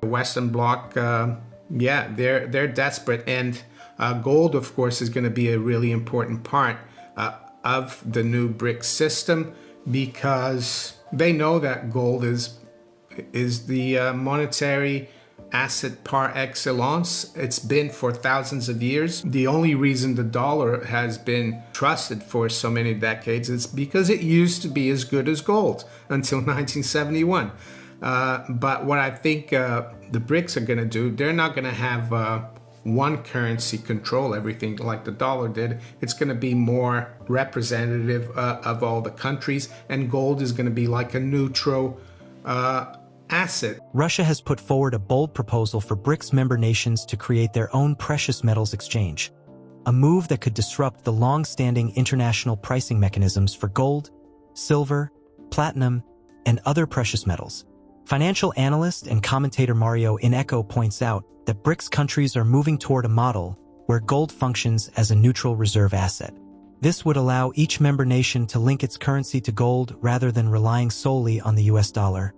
The Western Bloc, they're desperate, and gold, of course, is going to be a really important part of the new BRICS system, because they know that gold is the monetary asset par excellence. It's been for thousands of years. The only reason the dollar has been trusted for so many decades is because it used to be as good as gold until 1971. But what I think the BRICS are going to do, they're not going to have one currency control everything like the dollar did. It's going to be more representative of all the countries, and gold is going to be like a neutral asset. Russia has put forward a bold proposal for BRICS member nations to create their own precious metals exchange, a move that could disrupt the long-standing international pricing mechanisms for gold, silver, platinum, and other precious metals. Financial analyst and commentator Mario Innecco points out that BRICS countries are moving toward a model where gold functions as a neutral reserve asset. This would allow each member nation to link its currency to gold rather than relying solely on the US dollar,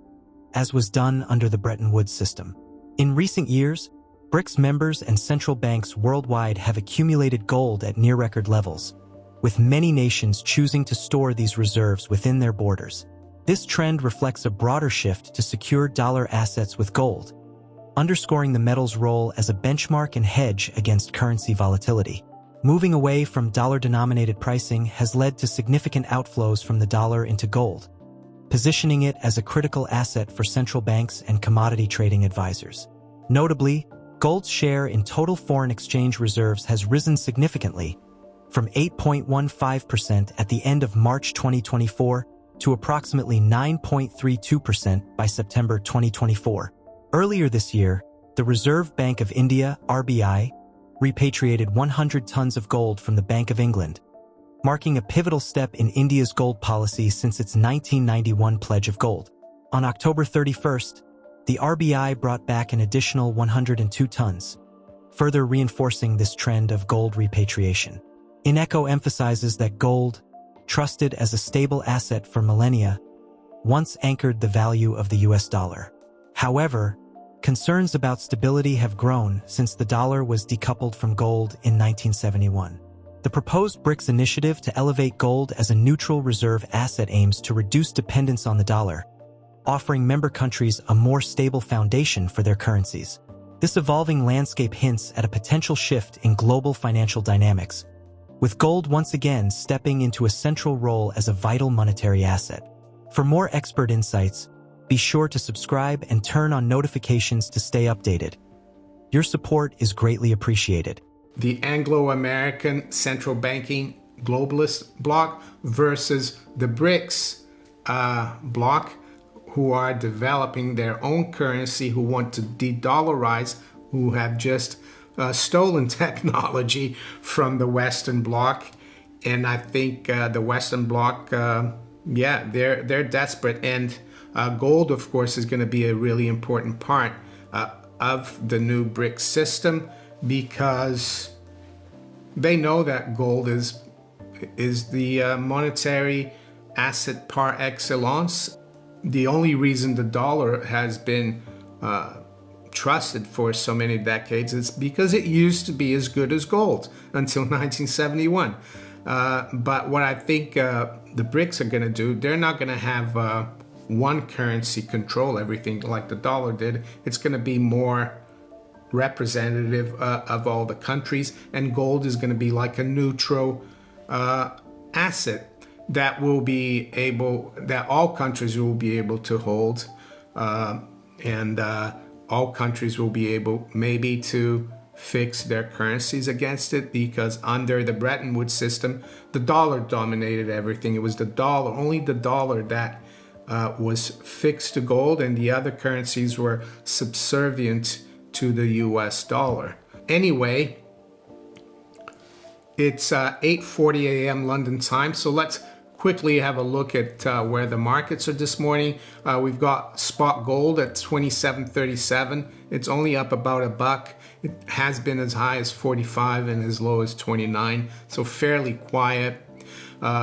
as was done under the Bretton Woods system. In recent years, BRICS members and central banks worldwide have accumulated gold at near-record levels, with many nations choosing to store these reserves within their borders. This trend reflects a broader shift to secure dollar assets with gold, underscoring the metal's role as a benchmark and hedge against currency volatility. Moving away from dollar-denominated pricing has led to significant outflows from the dollar into gold, positioning it as a critical asset for central banks and commodity trading advisors. Notably, gold's share in total foreign exchange reserves has risen significantly, from 8.15% at the end of March 2024 to approximately 9.32% by September 2024. Earlier this year, the Reserve Bank of India, RBI, repatriated 100 tons of gold from the Bank of England, marking a pivotal step in India's gold policy since its 1991 pledge of gold. On October 31st, the RBI brought back an additional 102 tons, further reinforcing this trend of gold repatriation. Innecco emphasizes that gold, trusted as a stable asset for millennia, once anchored the value of the US dollar. However, concerns about stability have grown since the dollar was decoupled from gold in 1971. The proposed BRICS initiative to elevate gold as a neutral reserve asset aims to reduce dependence on the dollar, offering member countries a more stable foundation for their currencies. This evolving landscape hints at a potential shift in global financial dynamics, with gold once again stepping into a central role as a vital monetary asset. For more expert insights, be sure to subscribe and turn on notifications to stay updated. Your support is greatly appreciated. The Anglo-American central banking globalist bloc versus the BRICS bloc, who are developing their own currency, who want to de-dollarize, who have just stolen technology from the Western Bloc. And I think the Western Bloc, they're desperate. And gold, of course, is going to be a really important part of the new BRICS system, because they know that gold is the monetary asset par excellence. The only reason the dollar has been trusted for so many decades is because it used to be as good as gold until 1971. But what I think the BRICS are going to do, they're not going to have one currency control everything like the dollar did. It's going to be more representative of all the countries, and gold is going to be like a neutral asset that all countries will be able to hold, and all countries will be able maybe to fix their currencies against it, because under the Bretton Woods system, the dollar dominated everything. It was the dollar, only the dollar, that was fixed to gold, and the other currencies were subservient to the US dollar. Anyway, it's 8:40 a.m. London time, so let's quickly have a look at where the markets are this morning. We've got spot gold at 27.37. It's only up about $1. It has been as high as 45 and as low as 29, so fairly quiet.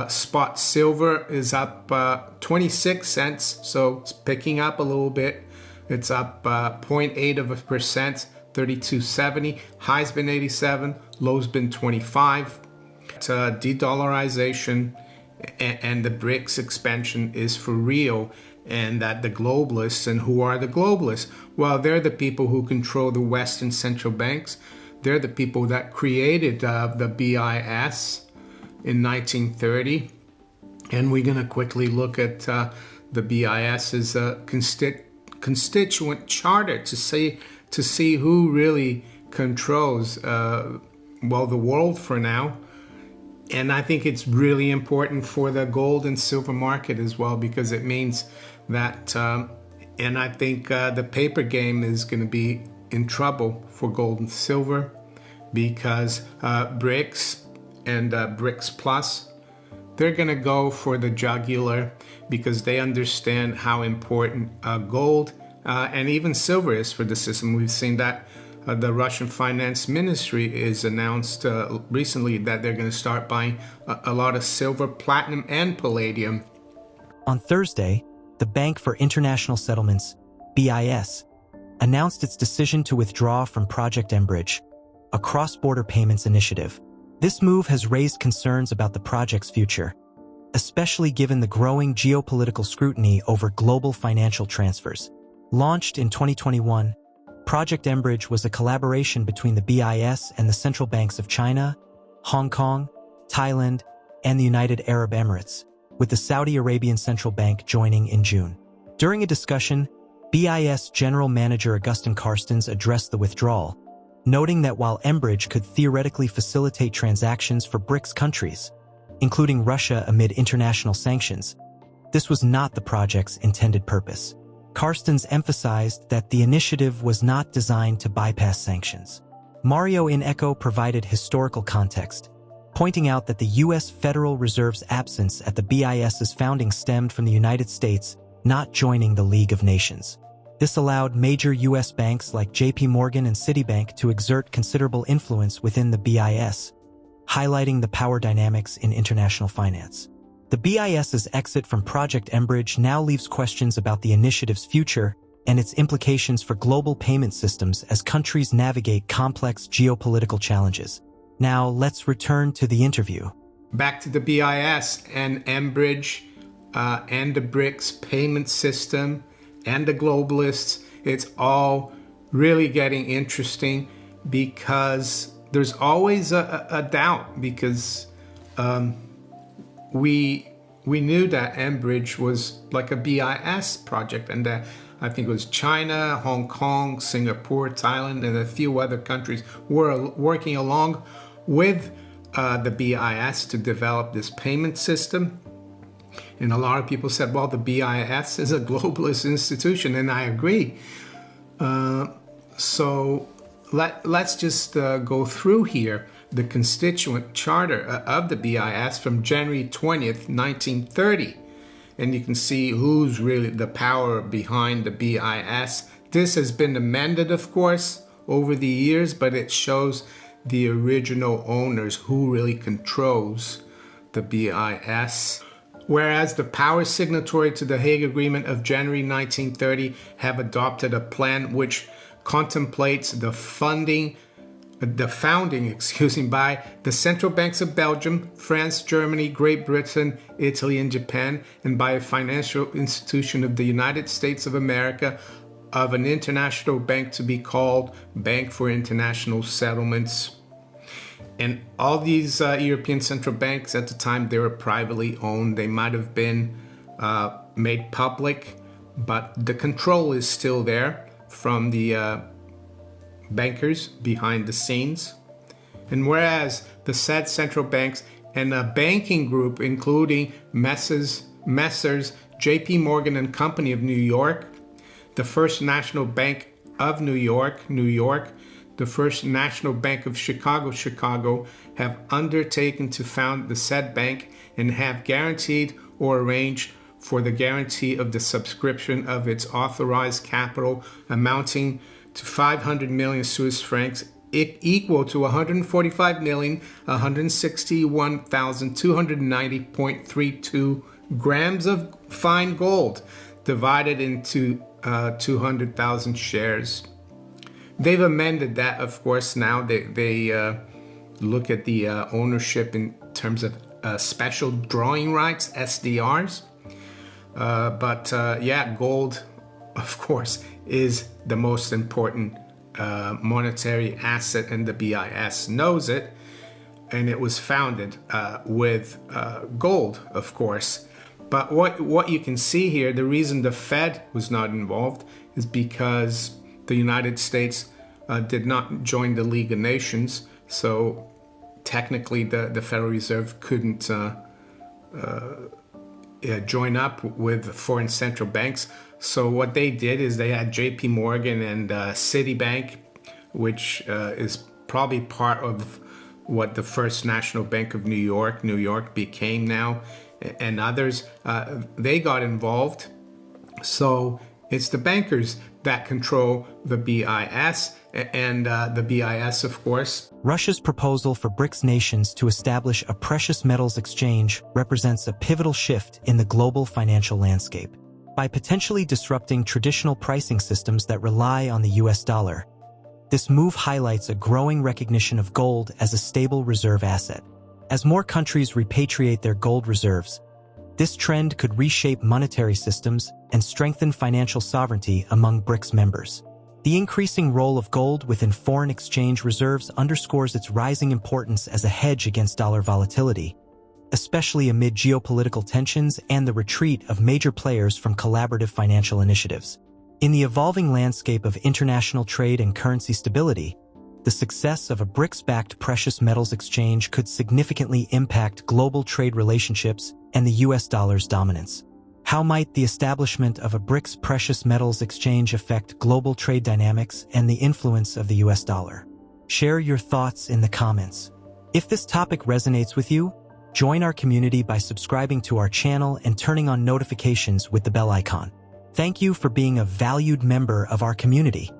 Spot silver is up 26 cents, so it's picking up a little bit. It's up 0.8%, 32.70. High's been 87, low's been 25. De-dollarization and the BRICS expansion is for real, and that the globalists, and who are the globalists? Well, they're the people who control the Western central banks. They're the people that created the BIS in 1930. And we're going to quickly look at the BIS's constituent charter to see who really controls, the world for now. And I think it's really important for the gold and silver market as well, because it means that, and I think the paper game is going to be in trouble for gold and silver, because BRICS and BRICS Plus, they're going to go for the jugular, because they understand how important gold and even silver is for the system. We've seen that the Russian finance ministry is announced recently that they're going to start buying a lot of silver, platinum, and palladium. On Thursday, the Bank for International Settlements, BIS, announced its decision to withdraw from Project Enbridge, a cross-border payments initiative. This move has raised concerns about the project's future, especially given the growing geopolitical scrutiny over global financial transfers. Launched in 2021, Project Enbridge was a collaboration between the BIS and the central banks of China, Hong Kong, Thailand, and the United Arab Emirates, with the Saudi Arabian Central Bank joining in June. During a discussion, BIS General Manager Augustin Carstens addressed the withdrawal, noting that while Enbridge could theoretically facilitate transactions for BRICS countries, including Russia amid international sanctions, this was not the project's intended purpose. Carstens emphasized that the initiative was not designed to bypass sanctions. Mario Innecco provided historical context, pointing out that the U.S. Federal Reserve's absence at the BIS's founding stemmed from the United States not joining the League of Nations. This allowed major U.S. banks like J.P. Morgan and Citibank to exert considerable influence within the BIS, highlighting the power dynamics in international finance. The BIS's exit from Project Enbridge now leaves questions about the initiative's future and its implications for global payment systems as countries navigate complex geopolitical challenges. Now, let's return to the interview. Back to the BIS and Enbridge and the BRICS payment system and the globalists. It's all really getting interesting, because there's always a doubt, because we knew that Enbridge was like a BIS project, and that I think it was China, Hong Kong, Singapore, Thailand, and a few other countries were working along with the BIS to develop this payment system. And a lot of people said, well, the BIS is a globalist institution, and I agree. So let's just go through here the constituent charter of the BIS from January 20th, 1930. And you can see who's really the power behind the BIS. This has been amended, of course, over the years, but it shows the original owners, who really controls the BIS. Whereas the power signatory to the Hague Agreement of January 1930 have adopted a plan which contemplates the founding by the central banks of Belgium, France, Germany, Great Britain, Italy, and Japan, and by a financial institution of the United States of America, of an international bank to be called Bank for International Settlements. And all these European central banks at the time, they were privately owned. They might have been made public, but the control is still there from the bankers behind the scenes. And whereas the said central banks and a banking group, including Messrs. J.P. Morgan and Company of New York, the First National Bank of New York, the First National Bank of Chicago, have undertaken to found the said bank and have guaranteed or arranged for the guarantee of the subscription of its authorized capital amounting to 500 million Swiss francs, equal to 145,161,290.32 grams of fine gold, divided into 200,000 shares. They've amended that, of course. Now they look at the ownership in terms of special drawing rights, SDRs. But yeah, gold, of course, is the most important monetary asset, and the BIS knows it. And it was founded with gold, of course. But what you can see here, the reason the Fed was not involved is because the United States did not join the League of Nations. So technically the Federal Reserve couldn't join up with foreign central banks. So what they did is they had JP Morgan and Citibank, which is probably part of what the First National Bank of New York became now, and others. They got involved. So it's the bankers that control the BIS, and the BIS, of course. Russia's proposal for BRICS nations to establish a precious metals exchange represents a pivotal shift in the global financial landscape. By potentially disrupting traditional pricing systems that rely on the US dollar, this move highlights a growing recognition of gold as a stable reserve asset. As more countries repatriate their gold reserves, this trend could reshape monetary systems and strengthen financial sovereignty among BRICS members. The increasing role of gold within foreign exchange reserves underscores its rising importance as a hedge against dollar volatility, especially amid geopolitical tensions and the retreat of major players from collaborative financial initiatives. In the evolving landscape of international trade and currency stability, the success of a BRICS-backed precious metals exchange could significantly impact global trade relationships and the US dollar's dominance. How might the establishment of a BRICS precious metals exchange affect global trade dynamics and the influence of the US dollar? Share your thoughts in the comments. If this topic resonates with you, join our community by subscribing to our channel and turning on notifications with the bell icon. Thank you for being a valued member of our community.